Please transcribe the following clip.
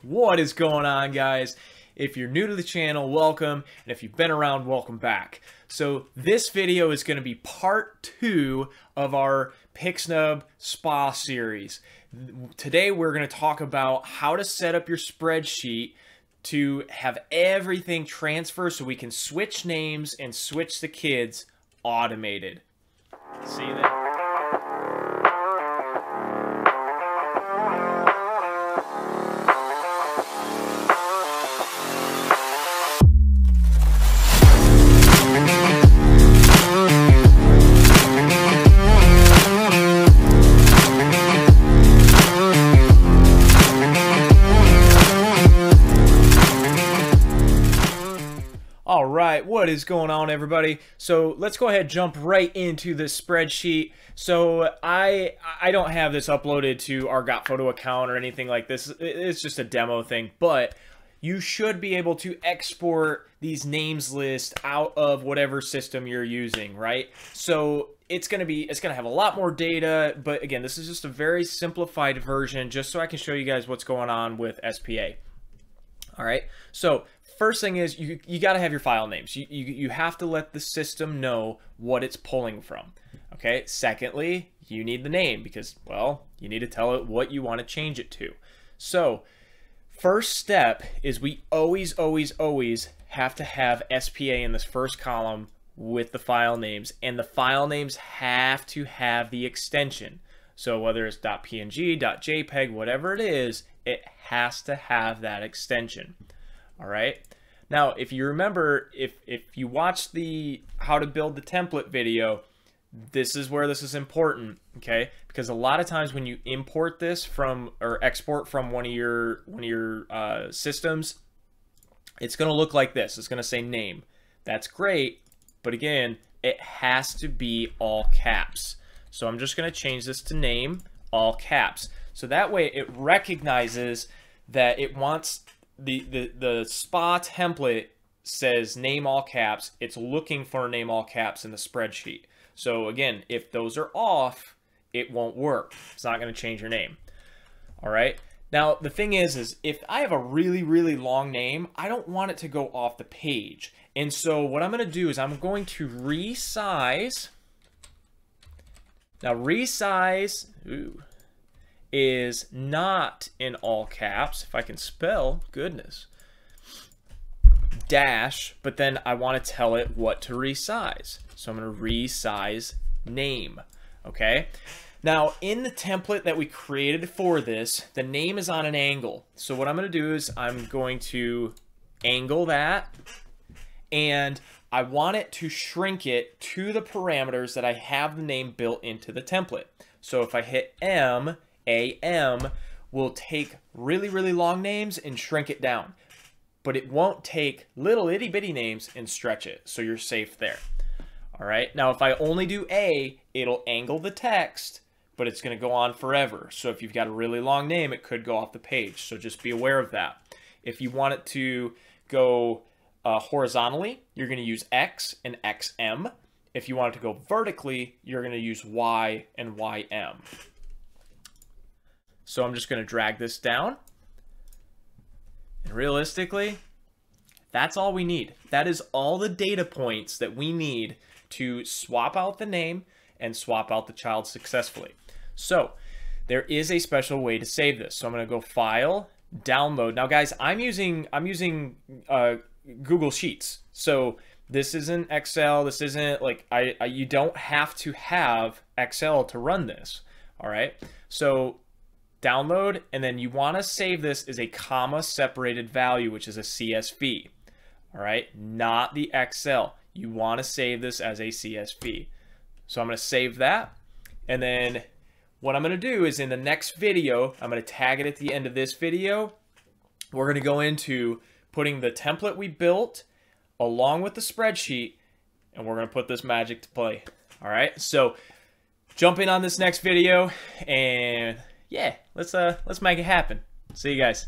What is going on, guys? If you're new to the channel, welcome, and if you've been around, welcome back. So this video is going to be part 2 of our Pixnub Spa series. Today we're going to talk about how to set up your spreadsheet to have everything transfer so we can switch names and switch the kids automated. See you then. Alright, what is going on, everybody? So let's go ahead and jump right into this spreadsheet. So I don't have this uploaded to our Got Photo account or anything like this. It's just a demo thing, but you should be able to export these names list out of whatever system you're using, right? So it's gonna have a lot more data, but again, this is just a very simplified version just so I can show you guys what's going on with SPA. All right, so first thing is you got to have your file names. You have to let the system know what it's pulling from. Okay. Secondly, you need the name because, well, you need to tell it what you want to change it to. So first step is we always have to have SPA in this first column with the file names, and the file names have to have the extension. So whether it's .png, .jpeg, whatever it is, it has to have that extension. All right. Now, if you remember, if you watched the how to build the template video, this is where this is important, okay? Because a lot of times when you import this from or export from one of your systems, it's going to look like this. It's going to say name. That's great, but again, it has to be all caps. So I'm just going to change this to name, all caps. So that way it recognizes that it wants the SPA template says name all caps. It's looking for name all caps in the spreadsheet. So again, if those are off, it won't work. It's not going to change your name. All right. Now the thing is if I have a really long name, I don't want it to go off the page. And so what I'm going to do is I'm going to resize. Now resize is not in all caps, if I can spell, goodness, dash, but then I want to tell it what to resize. So I'm going to resize name, okay? Now in the template that we created for this, the name is on an angle. So what I'm going to do is I'm going to angle that, and I want it to shrink it to the parameters that I have the name built into the template. So if I hit M, AM will take really long names and shrink it down, but it won't take little itty bitty names and stretch it. So you're safe there. All right. Now, if I only do A, it'll angle the text, but it's going to go on forever. So if you've got a really long name, it could go off the page. So just be aware of that. If you want it to go horizontally, you're going to use X and XM. If you want it to go vertically, you're going to use Y and YM. So I'm just going to drag this down. And realistically, that's all we need. That is all the data points that we need to swap out the name and swap out the child successfully. So there is a special way to save this. So I'm going to go File, Download. Now, guys, I'm using Google Sheets. So this isn't Excel. This isn't like you don't have to have Excel to run this. All right. So download, and then you want to save this as a comma separated value, which is a CSV. All right, not the Excel. You want to save this as a CSV. So I'm going to save that, and then what I'm going to do is in the next video, I'm going to tag it at the end of this video. We're going to go into putting the template we built along with the spreadsheet, and we're going to put this magic to play. All right, so jump in on this next video, and yeah, let's make it happen. See you guys.